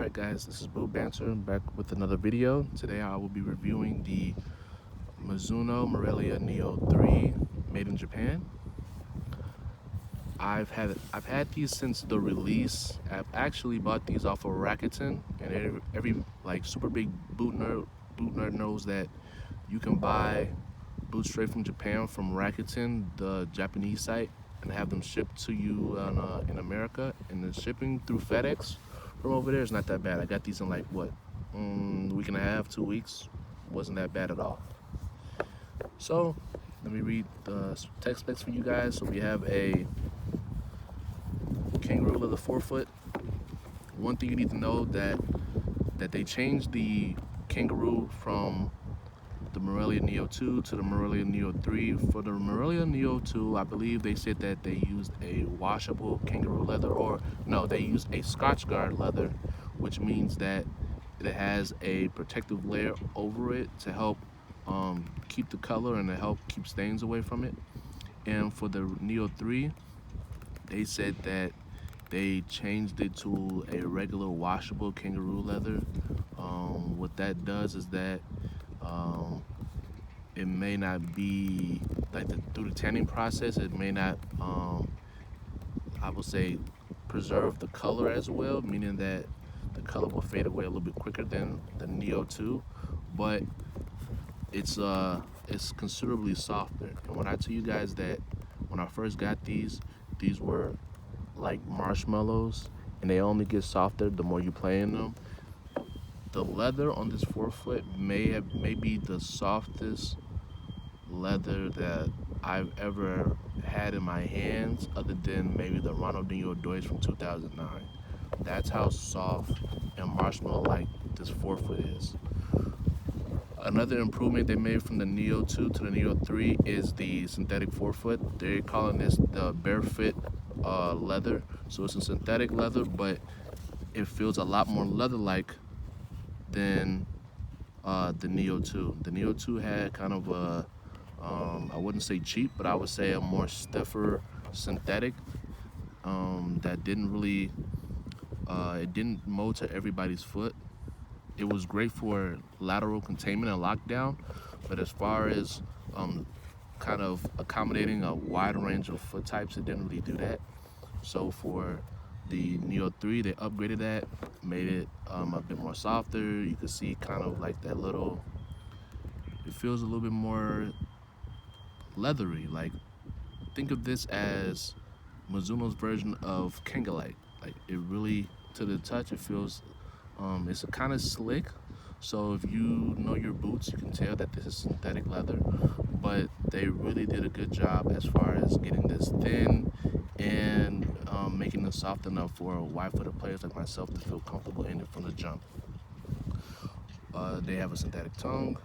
Alright guys, this is Boo Banter back with another video. Today I will be reviewing the Mizuno Morelia Neo 3 made in Japan. I've had these since the release. I've actually bought these off of Rakuten, and every like super big boot nerd knows that you can buy boots straight from Japan from Rakuten, the Japanese site, and have them shipped to you in America. And the shipping through FedEx from over there is not that bad. I got these in like what, week and a half, 2 weeks. Wasn't that bad at all. So let me read the text specs for you guys. So we have a kangaroo leather forefoot. One thing you need to know that they changed the kangaroo from the Morelia Neo 2 to the Morelia Neo 3. For the Morelia Neo 2, I believe they said that they used a washable kangaroo leather, or no, they used a Scotch Guard leather, which means that it has a protective layer over it to help keep the color and to help keep stains away from it. And for the Neo 3, they said that they changed it to a regular washable kangaroo leather. What that does is that it may not be like through the tanning process, it may not I would say preserve the color as well, meaning that the color will fade away a little bit quicker than the Neo 2, but it's considerably softer. And when I tell you guys that when I first got these were like marshmallows, and they only get softer the more you play in them. The leather on this forefoot may be the softest leather that I've ever had in my hands, other than maybe the Ronaldinho Deutsch from 2009. That's how soft and marshmallow-like this forefoot is. Another improvement they made from the Neo 2 to the Neo 3 is the synthetic forefoot. They're calling this the barefoot leather. So it's a synthetic leather, but it feels a lot more leather-like than the Neo 2. The Neo 2 had kind of a, I wouldn't say cheap, but I would say a more stiffer synthetic that didn't really, it didn't mold to everybody's foot. It was great for lateral containment and lockdown, but as far as kind of accommodating a wide range of foot types, it didn't really do that. So for the Neo 3, they upgraded that, made it a bit more softer. You can see kind of like that little, it feels a little bit more leathery. Like, think of this as Mizuno's version of Kangalite. Like, it really, to the touch, it feels, it's a kind of slick. So if you know your boots, you can tell that this is synthetic leather, but they really did a good job as far as getting this thin and making it soft enough for wide-footed players like myself to feel comfortable in it from the jump. They have a synthetic tongue.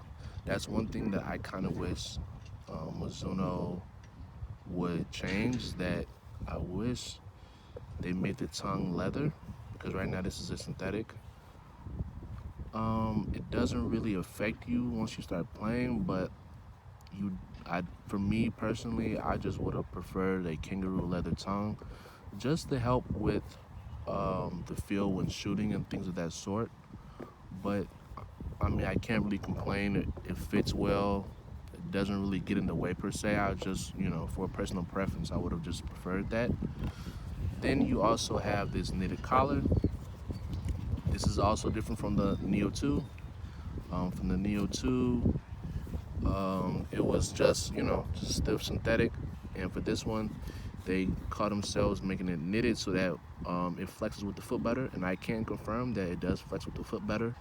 That's one thing that I kind of wish Mizuno would change, that I wish they made the tongue leather, because right now this is a synthetic. It doesn't really affect you once you start playing, but for me personally, I just would have preferred a kangaroo leather tongue, just to help with the feel when shooting and things of that sort. But I mean, I can't really complain. It fits well. It doesn't really get in the way per se. I just, for a personal preference, I would have just preferred that. Then you also have this knitted collar. This is also different from the Neo 2. From the Neo 2, it was just, just stiff synthetic. And for this one, they caught themselves making it knitted so that it flexes with the foot better. And I can confirm that it does flex with the foot better.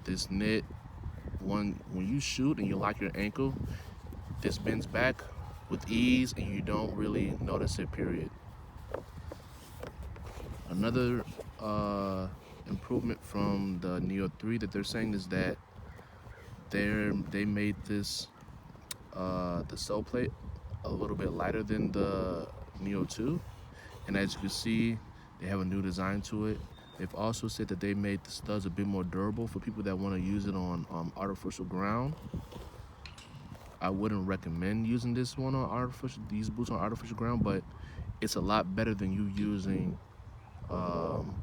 This knit, when you shoot and you lock your ankle, this bends back with ease and you don't really notice it, period. Another improvement from the Neo 3 that they're saying is that they made this the sole plate a little bit lighter than the Neo 2, and as you can see, they have a new design to it. They've also said that they made the studs a bit more durable for people that want to use it on artificial ground. I wouldn't recommend using these boots on artificial ground, but it's a lot better than you using um,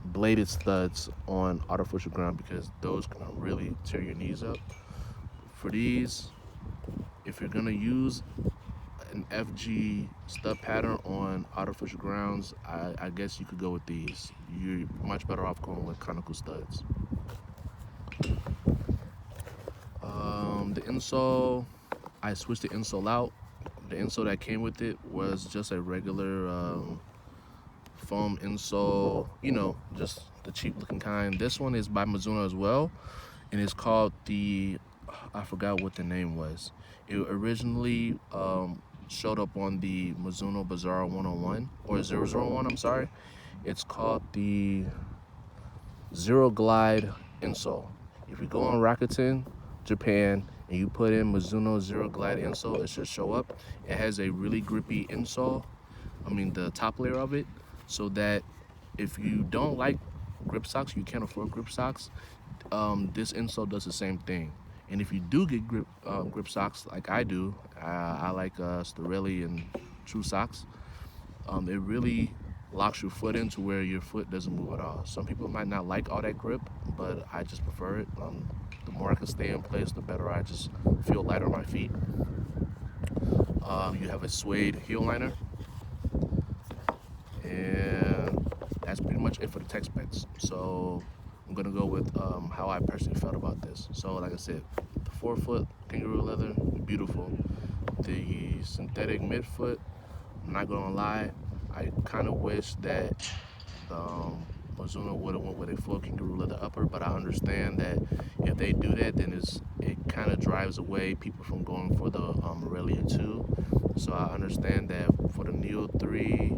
bladed studs on artificial ground because those can really tear your knees up. For these, if you're gonna use an FG stud pattern on artificial grounds, I guess you could go with these. You're much better off going with conical studs. The insole, I switched the insole out. The insole that came with it was just a regular foam insole, just the cheap looking kind. This one is by Mizuno as well, and it's called I forgot what the name was. It originally showed up on the Mizuno Bazaar 101 or 001, I'm sorry. It's called the Zero Glide insole. If you go on Rakuten, Japan, and you put in Mizuno Zero Glide insole, it should show up. It has a really grippy insole, the top layer of it, so that if you don't like grip socks, you can't afford grip socks, this insole does the same thing. And if you do get grip socks like I do, I like Storelli and True socks. It really locks your foot in to where your foot doesn't move at all. Some people might not like all that grip, but I just prefer it. The more I can stay in place, the better I just feel light on my feet. You have a suede heel liner, and that's pretty much it for the tech specs. So I'm gonna go with how I personally felt about this. So like I said, the forefoot kangaroo leather, beautiful. The synthetic midfoot, I'm not gonna lie, I kind of wish that Mizuno would have went with a full kangaroo leather upper, but I understand that if they do that, then it kind of drives away people from going for the Morelia 2. So I understand that for the Neo 3,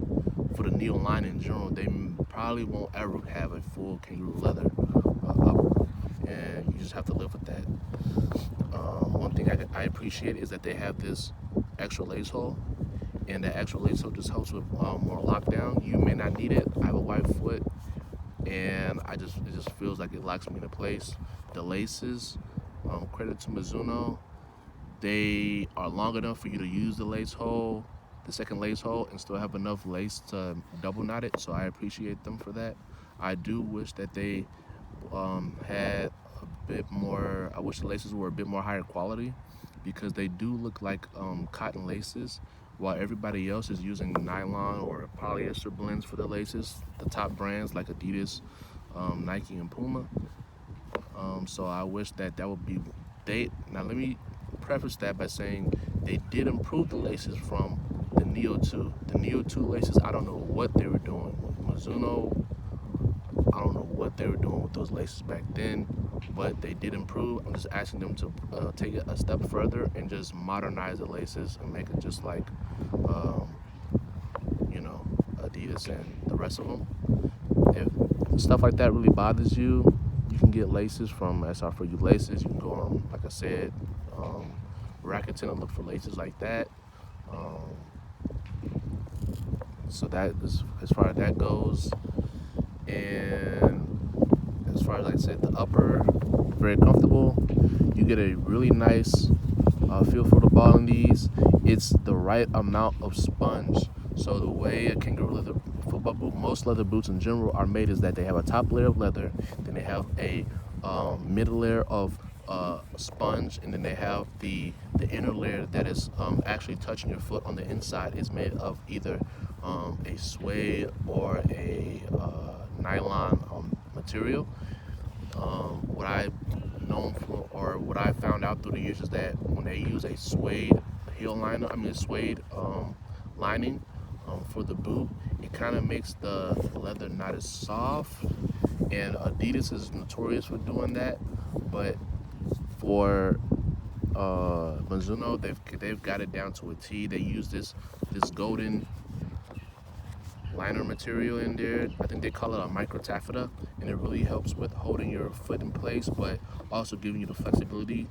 for the Neo line in general, they probably won't ever have a full kangaroo leather upper, and you just have to live with that. One thing I appreciate is that they have this extra lace hole, and that extra lace hole just helps with more lockdown. You may not need it. I have a white foot, and it just feels like it locks me into place. The laces, credit to Mizuno, they are long enough for you to use the second lace hole, and still have enough lace to double knot it. So I appreciate them for that. I do wish that they had a bit more. I wish the laces were a bit more higher quality, because they do look like cotton laces, while everybody else is using nylon or polyester blends for the laces. The top brands like Adidas, Nike, and Puma. So I wish that would be Now let me preface that by saying they did improve the laces from the Neo 2. The Neo 2 laces, I don't know what they were doing. Mizuno, I don't know what they were doing with those laces back then, but they did improve. I'm just asking them to take it a step further and just modernize the laces and make it just like, um, Adidas and the rest of them. If stuff like that really bothers you, you can get laces from SR for You Laces. You can go on, like I said, Rakuten and look for laces like that. Um, so that is as far as that goes. And as far as, like I said, the upper, very comfortable. You get a really nice feel for the ball in these. It's the right amount of sponge. So the way a kangaroo leather football boot, most leather boots in general are made, is that they have a top layer of leather, then they have a middle layer of sponge, and then they have the inner layer that is actually touching your foot on the inside is made of either a suede or a nylon material. What I've known for, or what I found out through the years, is that when they use a suede suede lining for the boot, it kind of makes the leather not as soft. And Adidas is notorious for doing that, but for Mizuno, they've got it down to a T. They use this golden liner material in there. I think they call it a micro taffeta, and it really helps with holding your foot in place, but also giving you the flexibility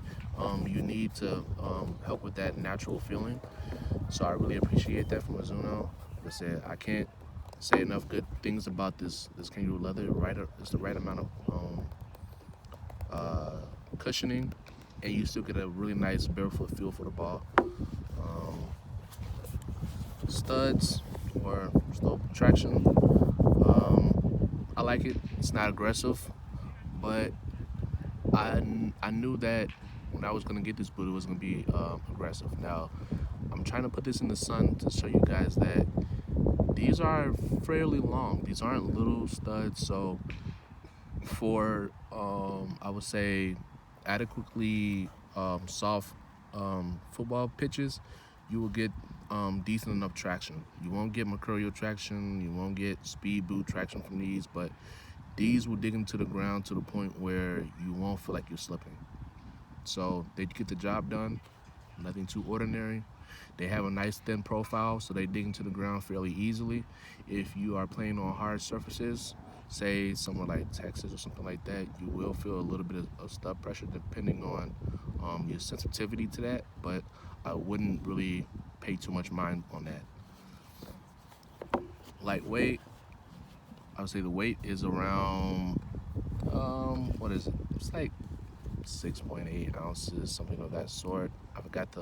you need to help with that natural feeling. So I really appreciate that from Mizuno. Like I said, I can't say enough good things about this kangaroo leather. It's the right amount of cushioning, and you still get a really nice barefoot feel for the ball. Studs or slow traction. I like it. It's not aggressive, but I knew that when I was gonna get this boot, it was gonna be aggressive. Now, I'm trying to put this in the sun to show you guys that these are fairly long. These aren't little studs, so for I would say adequately soft football pitches, you will get decent enough traction. You won't get mercurial traction, you won't get speed boot traction from these, but these will dig into the ground to the point where you won't feel like you're slipping. So they get the job done, nothing too ordinary. They have a nice thin profile, so they dig into the ground fairly easily. If you are playing on hard surfaces, say somewhere like Texas or something like that, you will feel a little bit of stub pressure depending on your sensitivity to that, but I wouldn't really pay too much mind on that. Lightweight, I would say the weight is around, what is it? It's like 6.8 ounces, something of that sort. I forgot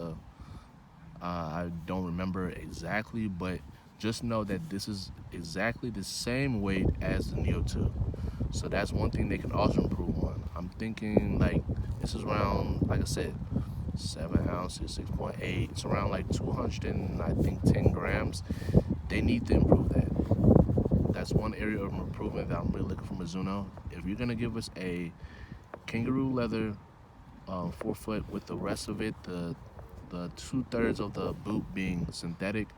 I don't remember exactly, but just know that this is exactly the same weight as the Neo 2. So that's one thing they can also improve on. I'm thinking like this is around, like I said, 7 ounces, 6.8. It's around like 200 and I think 10 grams. They need to improve that. That's one area of improvement that I'm really looking for Mizuno. If you're gonna give us a kangaroo leather forefoot with the rest of it, the 2/3 of the boot being synthetic,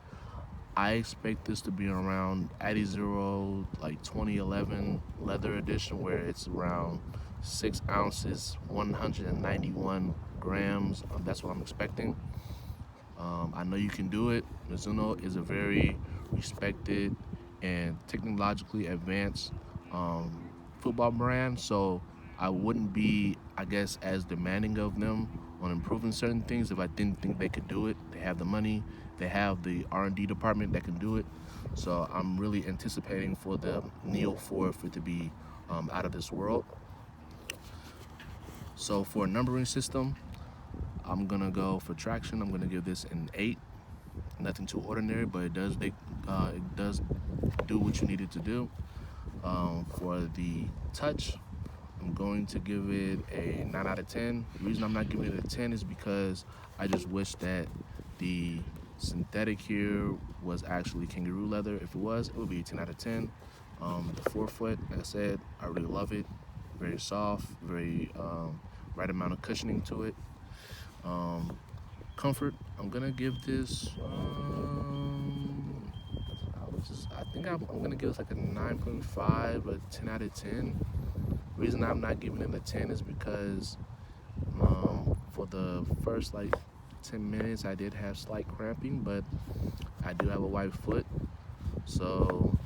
I expect this to be around Addy Zero, like 2011 leather edition, where it's around 6 ounces, 191 grams. That's what I'm expecting. I know you can do it. Mizuno is a very respected and technologically advanced um, football brand, so I wouldn't be, I guess, as demanding of them on improving certain things if I didn't think they could do it. They have the money, they have the R&D department that can do it. So I'm really anticipating for the Neo 4 for it to be out of this world. So for a numbering system, I'm gonna go for traction. I'm gonna give this an 8. Nothing too ordinary, but it does do what you need it to do. For the touch, I'm going to give it a 9 out of 10. The reason I'm not giving it a 10 is because I just wish that the synthetic here was actually kangaroo leather. If it was, it would be a 10 out of 10. The forefoot, like I said, I really love it. Very soft, very right amount of cushioning to it. Um, Comfort, I'm gonna give this. I think I'm gonna give this like a 9.5, a 10 out of 10. Reason I'm not giving it a 10 is because for the first like 10 minutes I did have slight cramping, but I do have a white foot, so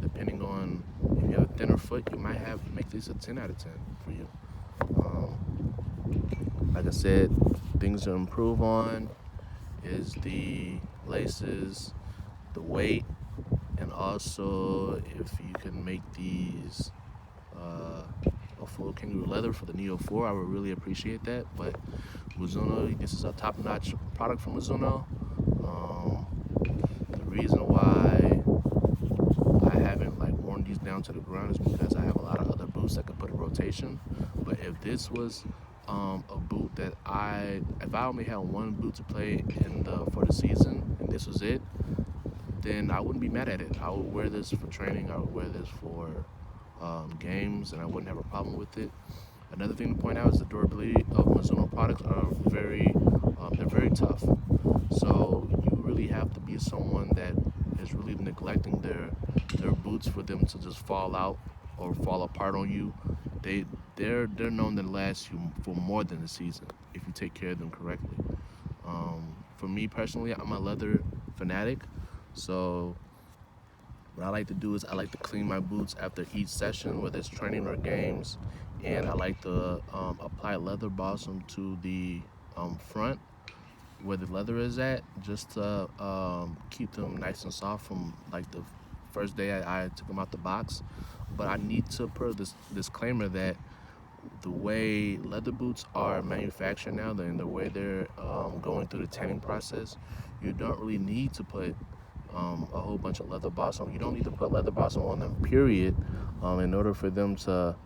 depending on if you have a thinner foot, you might have make this a 10 out of 10 for you. Like I said, things to improve on is the laces, the weight, and also if you can make these a full kangaroo leather for the Neo 4, I would really appreciate that. But Mizuno, this is a top-notch product from Mizuno. The reason why I haven't like worn these down to the ground is because I have a lot of other boots that could put in rotation. But if this was a boot that if I only had one boot to play for the season and this was it, then I wouldn't be mad at it. I would wear this for training. I would wear this for games, and I wouldn't have a problem with it. Another thing to point out is the durability of Mizuno products are they're very tough. So you really have to be someone that is really neglecting their boots for them to just fall out or fall apart on you. They're known to last you for more than a season if you take care of them correctly. For me personally, I'm a leather fanatic, so what I like to do is I like to clean my boots after each session, whether it's training or games, and I like to apply leather balsam to the front where the leather is at, just to keep them nice and soft from like the first day I took them out the box. But I need to put this disclaimer that the way leather boots are manufactured now, and the way they're going through the tanning process, you don't really need to put a whole bunch of leather balsam. You don't need to put leather balsam on them, period, in order for them to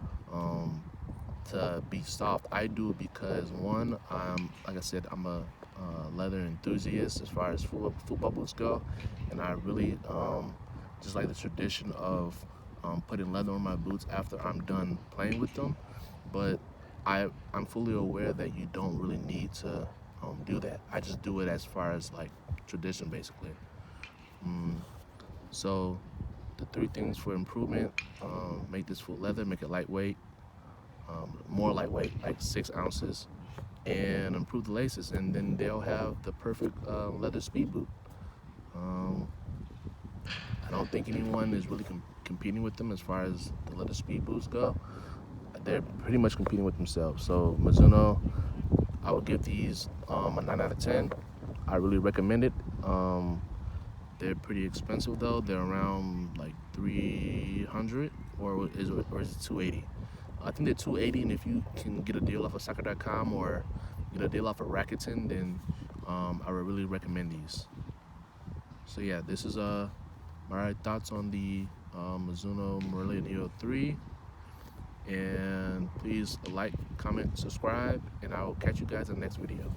be soft. I do it because one, like I said, I'm a leather enthusiast as far as football boots go, and I really just like the tradition of putting leather on my boots after I'm done playing with them. But I'm fully aware that you don't really need to do that. I just do it as far as like tradition, basically. Mm, so the three things for improvement: make this foot leather, make it lightweight, more lightweight, like 6 ounces, and improve the laces, and then they'll have the perfect leather speed boot. Um, I don't think anyone is really competing with them as far as the leather speed boots go. They're pretty much competing with themselves. So Mizuno, I would give these a 9 out of 10. I really recommend it. They're pretty expensive though. They're around like 300, or is it 280? I think they're 280, and if you can get a deal off of soccer.com or get a deal off of Rakuten, then I would really recommend these. So yeah, this is my thoughts on the Mizuno Morelia Neo 3. And please like, comment, subscribe, and I will catch you guys in the next video.